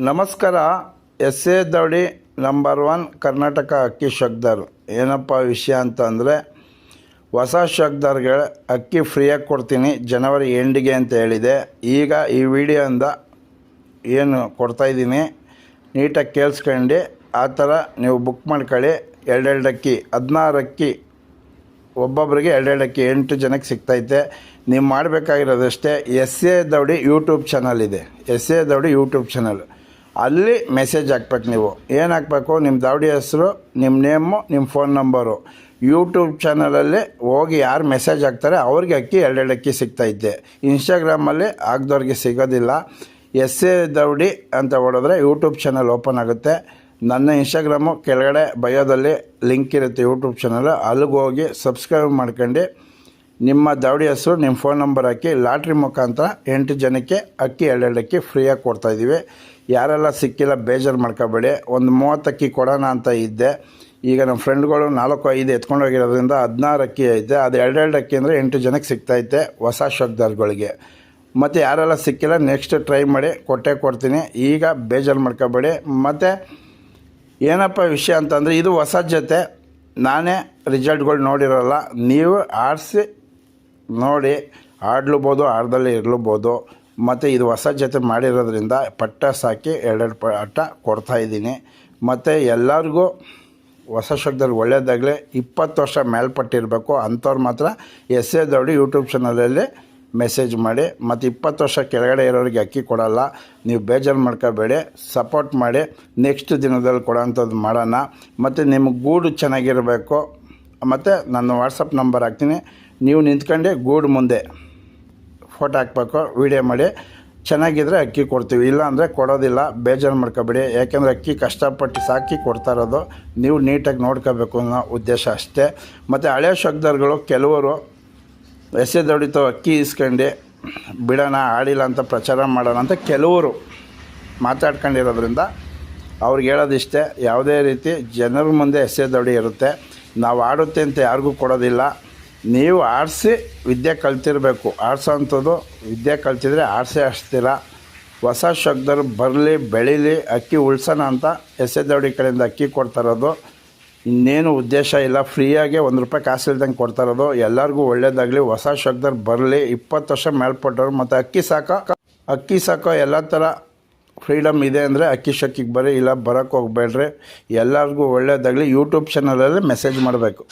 ನಮಸ್ಕಾರ. S A ದೌಡಿ number 1 Karnataka ಅಕ್ಕಿ ಶಕ್ದಾರ್. ಏನಪ್ಪ ವಿಷಯ ಅಂತಂದರೆ, ಹೊಸ ಶಕ್ದಾರ್ಗೆ ಅಕ್ಕಿ ಫ್ರೀಯಾಗಿ ಕೊಡ್ತೀನಿ ಜನವರಿ ಎಂಡಿಗೆ ಅಂತ ಹೇಳಿದೆ. ಈಗ ಈ ವಿಡಿಯೋಯಿಂದ ಏನು ಕೊಡ್ತಾಯಿದ್ದೀನಿ ನೀಟಾಗಿ ಕೇಳಿಸ್ಕೊಂಡು ಆ ಥರ ನೀವು ಬುಕ್ ಮಾಡ್ಕೊಳ್ಳಿ. 2 ಅಕ್ಕಿ 16 ಅಕ್ಕಿ ಒಬ್ಬೊಬ್ಬರಿಗೆ 2 ಅಕ್ಕಿ 8 ಜನಕ್ಕೆ ಸಿಗ್ತೈತೆ. ನೀವು ಮಾಡಬೇಕಾಗಿರೋದಷ್ಟೇ, ಎಸ್ ಎ ದೌಡಿ ಯೂಟ್ಯೂಬ್ ಚಾನಲ್ ಇದೆ. ಎಸ್ ಎ ದೌಡಿ ಯೂಟ್ಯೂಬ್ ಚಾನಲ್, ಅಲ್ಲಿ ಮೆಸೇಜ್ ಹಾಕ್ಬೇಕು. ನೀವು ಏನು ಹಾಕ್ಬೇಕು, ನಿಮ್ಮ ದೌಡಿ ಹೆಸರು, ನಿಮ್ಮ ನೇಮು, ನಿಮ್ಮ ಫೋನ್ ನಂಬರು. ಯೂಟ್ಯೂಬ್ ಚಾನಲಲ್ಲಿ ಹೋಗಿ ಯಾರು ಮೆಸೇಜ್ ಹಾಕ್ತಾರೆ ಅವ್ರಿಗೆ ಅಕ್ಕಿ 2 ಅಕ್ಕಿ ಸಿಗ್ತೈತೆ. ಇನ್ಸ್ಟಾಗ್ರಾಮಲ್ಲಿ ಆಗದವ್ರಿಗೆ ಸಿಗೋದಿಲ್ಲ. ಎಸ್ ಎ ದೌಡಿ ಅಂತ ಹೊಡೆದ್ರೆ ಯೂಟ್ಯೂಬ್ ಚಾನಲ್ ಓಪನ್ ಆಗುತ್ತೆ. ನನ್ನ ಇನ್ಸ್ಟಾಗ್ರಾಮು ಕೆಳಗಡೆ ಬಯೋದಲ್ಲಿ ಲಿಂಕ್ ಇರುತ್ತೆ, ಯೂಟ್ಯೂಬ್ ಚಾನಲ್. ಅಲ್ಲಿಗೆ ಹೋಗಿ ಸಬ್ಸ್ಕ್ರೈಬ್ ಮಾಡ್ಕೊಂಡು ನಿಮ್ಮ ದೌಡಿ ಹೆಸರು, ನಿಮ್ಮ ಫೋನ್ ನಂಬರ್ ಹಾಕಿ ಲಾಟ್ರಿ ಮುಖಾಂತರ 8 ಜನಕ್ಕೆ ಅಕ್ಕಿ 2 ಅಕ್ಕಿ ಫ್ರೀಯಾಗಿ ಕೊಡ್ತಾಯಿದ್ದೀವಿ. ಯಾರೆಲ್ಲ ಸಿಕ್ಕಿಲ್ಲ ಬೇಜಾರು ಮಾಡ್ಕೋಬೇಡಿ. ಒಂದು 30 ಅಕ್ಕಿ ಕೊಡೋಣ ಅಂತ ಇದ್ದೆ. ಈಗ ನಮ್ಮ ಫ್ರೆಂಡ್ಗಳು 4-5 ಎತ್ಕೊಂಡೋಗಿರೋದ್ರಿಂದ 16 ಅಕ್ಕಿ ಐತೆ. ಅದು 2 ಅಕ್ಕಿ ಅಂದರೆ 8 ಜನಕ್ಕೆ ಸಿಗ್ತೈತೆ ಹೊಸ ಶಕ್ದಾರ್ಗಳಿಗೆ. ಮತ್ತು ಯಾರೆಲ್ಲ ಸಿಕ್ಕಿಲ್ಲ ನೆಕ್ಸ್ಟ್ ಟ್ರೈ ಮಾಡಿ ಕೊಡ್ತೀನಿ. ಈಗ ಬೇಜಾರು ಮಾಡ್ಕೋಬೇಡಿ. ಮತ್ತು ಏನಪ್ಪ ವಿಷಯ ಅಂತಂದರೆ, ಇದು ಹೊಸ ಜೊತೆ, ನಾನೇ ರಿಸಲ್ಟ್ಗಳು ನೋಡಿರೋಲ್ಲ. ನೀವು ಆಡಿಸಿ ನೋಡಿ, ಆಡ್ಲೂಬೋದು, ಆಡ್ದಲ್ಲಿ ಇರಲೂಬೋದು. ಮತ್ತು ಇದು ಹೊಸ ಜೊತೆ ಮಾಡಿರೋದ್ರಿಂದ ಪಟ್ಟ ಸಾಕಿ 2 ಪಟ್ಟ ಕೊಡ್ತಾಯಿದ್ದೀನಿ. ಮತ್ತು ಎಲ್ಲರಿಗೂ ಹೊಸ ಶಕ್ದಾರ್ ಒಳ್ಳೆಯದಾಗಲಿ. 20 ವರ್ಷ ಮೇಲ್ಪಟ್ಟಿರಬೇಕು ಅಂಥವ್ರು ಮಾತ್ರ ಎಸ್ ಎ ದೌಡಿ ಯೂಟ್ಯೂಬ್ ಚಾನಲಲ್ಲಿ ಮೆಸೇಜ್ ಮಾಡಿ. ಮತ್ತು 20 ವರ್ಷ ಕೆಳಗಡೆ ಇರೋರಿಗೆ ಅಕ್ಕಿ ಕೊಡೋಲ್ಲ. ನೀವು ಬೇಜಾರು ಮಾಡ್ಕೋಬೇಡಿ, ಸಪೋರ್ಟ್ ಮಾಡಿ. ನೆಕ್ಸ್ಟ್ ದಿನದಲ್ಲಿ ಕೊಡೋಂಥದ್ದು ಮಾಡೋಣ. ಮತ್ತು ನಿಮಗೆ ಗೂಡು ಚೆನ್ನಾಗಿರಬೇಕು. ಮತ್ತು ನನ್ನ ವಾಟ್ಸಪ್ ನಂಬರ್ ಹಾಕ್ತೀನಿ, ನೀವು ನಿಂತ್ಕೊಂಡು ಗೂಡು ಮುಂದೆ ಫೋಟೋ ಹಾಕ್ಬೇಕು, ವೀಡಿಯೋ ಮಾಡಿ. ಚೆನ್ನಾಗಿದ್ದರೆ ಅಕ್ಕಿ ಕೊಡ್ತೀವಿ, ಇಲ್ಲ ಅಂದರೆ ಕೊಡೋದಿಲ್ಲ. ಬೇಜಾರು ಮಾಡ್ಕೋಬೇಡಿ. ಯಾಕೆಂದರೆ ಅಕ್ಕಿ ಕಷ್ಟಪಟ್ಟು ಸಾಕಿ ಕೊಡ್ತಾ ಇರೋದು, ನೀವು ನೀಟಾಗಿ ನೋಡ್ಕೋಬೇಕು ಅನ್ನೋ ಉದ್ದೇಶ ಅಷ್ಟೇ. ಮತ್ತು ಹಳೆ ಶಕ್ದಾರ್ಗಳು ಕೆಲವರು ಎಸ್ ಎ ದೌಡಿతో ಅಕ್ಕಿ ಇಸ್ಕೊಂಡು ಬಿಡೋಣ, ಆಡಿಲ್ಲ ಅಂತ ಪ್ರಚಾರ ಮಾಡೋಣ ಅಂತ ಕೆಲವರು ಮಾತಾಡ್ಕೊಂಡಿರೋದ್ರಿಂದ ಅವ್ರಿಗೆ ಹೇಳೋದಿಷ್ಟೇ, ಯಾವುದೇ ರೀತಿ ಜನರ ಮುಂದೆ ಎಸ್ ಎ ದೌಡಿ ಇರುತ್ತೆ. ನಾವು ಆಡುತ್ತೆ ಅಂತ ಯಾರಿಗೂ ಕೊಡೋದಿಲ್ಲ. ನೀವು ಆಡಿಸಿ ವಿದ್ಯೆ ಕಲ್ತಿರಬೇಕು. ಆಡ್ಸೋವಂಥದ್ದು ವಿದ್ಯೆ ಕಲ್ತಿದ್ರೆ ಆಡಿಸೇ ಆಡಿಸ್ತೀರ. ಹೊಸ ಶಕ್ದಾರ್ ಬರಲಿ, ಬೆಳೀಲಿ, ಅಕ್ಕಿ ಉಳ್ಸೋಣ ಅಂತ ಎಸ್ ಎ ದೌಡಿ ಕಡೆಯಿಂದ ಅಕ್ಕಿ ಕೊಡ್ತಾಯಿರೋದು. ಇನ್ನೇನು ಉದ್ದೇಶ ಇಲ್ಲ. ಫ್ರೀಯಾಗೆ ₹1 ಕಾಸು ಇಲ್ದಂಗೆ ಕೊಡ್ತಾಯಿರೋದು. ಎಲ್ಲರಿಗೂ ಒಳ್ಳೆಯದಾಗಲಿ. ಹೊಸ ಶಕ್ದಾರ್ ಬರಲಿ, 20 ವರ್ಷ ಮೇಲ್ಪಟ್ಟರು. ಮತ್ತು ಅಕ್ಕಿ ಸಾಕೋ ಎಲ್ಲ ಥರ ಫ್ರೀಡಮ್ ಇದೆ ಅಂದರೆ ಅಕ್ಕಿ ಶಕ್ಕಿಗೆ ಬರ್ರಿ, ಇಲ್ಲ ಬರೋಕ್ಕೆ ಹೋಗಬೇಡ್ರಿ. ಎಲ್ಲರಿಗೂ ಒಳ್ಳೆಯದಾಗಲಿ. ಯೂಟ್ಯೂಬ್ ಚಾನಲಲ್ಲಿ ಮೆಸೇಜ್ ಮಾಡಬೇಕು.